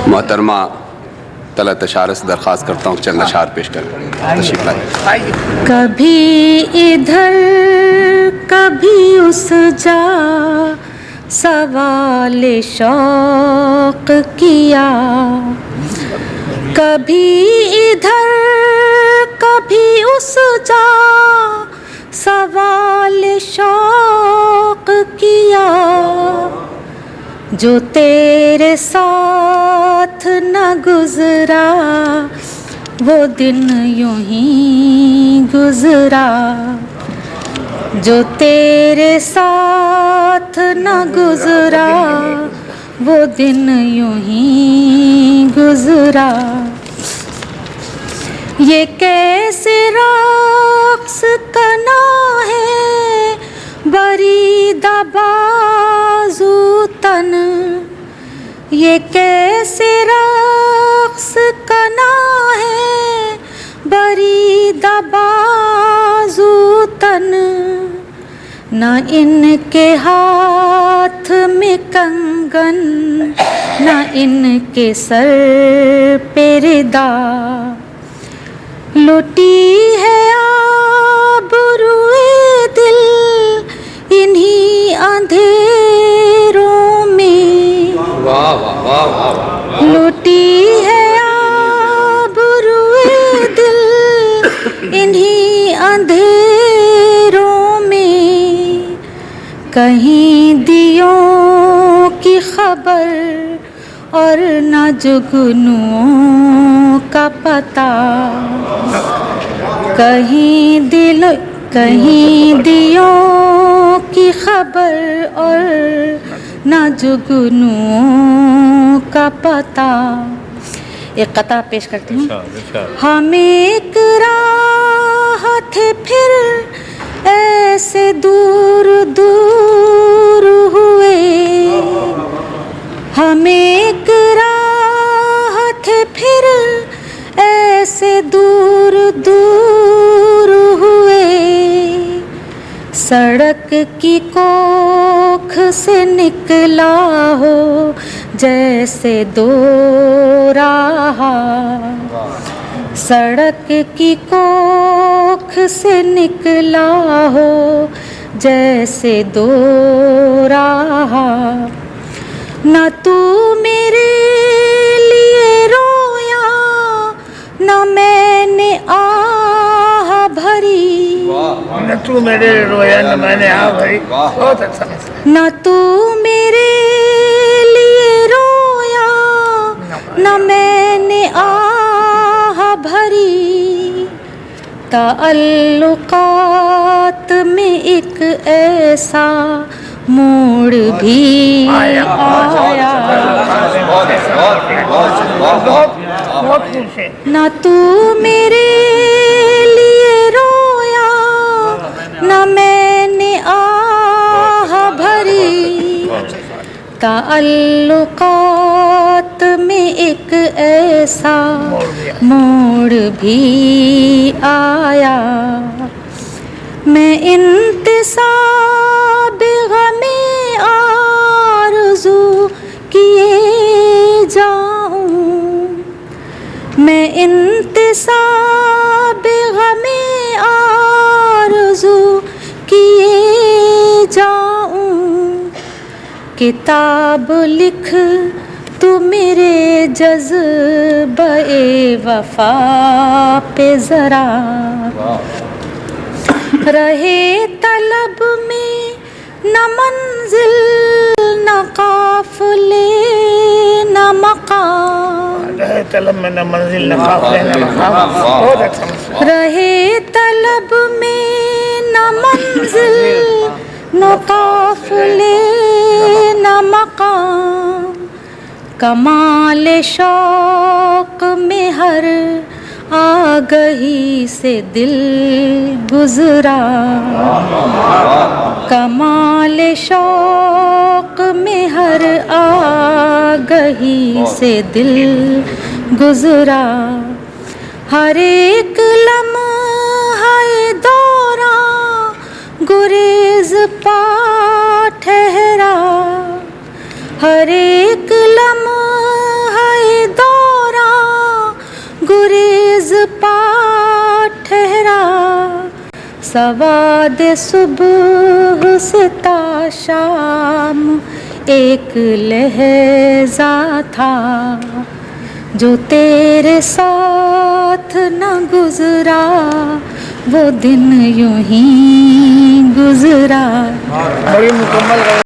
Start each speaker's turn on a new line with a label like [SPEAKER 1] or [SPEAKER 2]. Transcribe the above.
[SPEAKER 1] मोहतरमा तलत अशार से दरख्वास्त करता हूँ चंद अशार पेश कर तशरीफ लाए।
[SPEAKER 2] कभी इधर कभी उस जा सवाल शौक किया, कभी इधर कभी उस जा सवाल शौक किया, जो तेरे साथ न गुजरा वो दिन यूं ही गुजरा, जो तेरे साथ न गुजरा वो दिन यूं ही गुजरा। ये कैसे रक्स करना है बरीदा बाजू तन, ये कैसे रक्स करना है बरीदा बाजू तन, न इनके हाथ में कंगन न इनके सर पे रिदा, लुटी है आबरूए दिल इन्हीं अंधेरों में,
[SPEAKER 1] वाह वाह वाह वाह,
[SPEAKER 2] लुटी है आबरूए दिल इन्हीं अंधेरों में, कहीं दियों की खबर और न जुगनुओं का पता, कहीं दियों की खबर और न जुगनुओं का पता। एक कता पेश करती हूँ। हम एक राह थे फिर ऐसे दूर दूर हुए, हम एक राह थे फिर ऐसे दूर दूर हुए, सड़क की कोख से निकला हो जैसे दो राह, सड़क की कोख से निकला हो जैसे दो राह, न तू मेरे लिए रोया न मैंने आह भरी,
[SPEAKER 3] न तू मेरे लिए रोया न मैंने आह भरी, बहुत अच्छा।
[SPEAKER 2] न तू मेरे लिए रोया न मैंने आह भरी, ताल्लुकात में एक ऐसा मोड़ भी आया, न तू मेरे लिए रोया न मैंने आह भरी, ताल्लुकात में एक ऐसा मोड़ भी आया, मैं इंतिसाब गमे आरज़ू किए जाऊं, मैं इंतिसाब गमे आरज़ू किए जाऊं, किताब लिख तू मेरे जज़्बे वफा पे ज़रा, रहे तलब में न मंजिल न काफ़िले न मकाम,
[SPEAKER 3] रहे तलब में न मंजिल न काफ़िले न मकाम, बहुत अच्छा।
[SPEAKER 2] रहे तलब में न मंजिल न काफ़िले न मकाम, कमाल शौक में हर आगही से दिल गुजरा, कमाल शौक में हर आगही से दिल गुजरा, हर एक लम्हा दौरा गुरेज पा ठहरा, हर एक लम्हा सवाद सुबह से ता शाम एक लहजा था जो तेरे साथ न गुजरा, वो दिन यूं ही गुजरा।
[SPEAKER 3] बड़ी मुकम्मल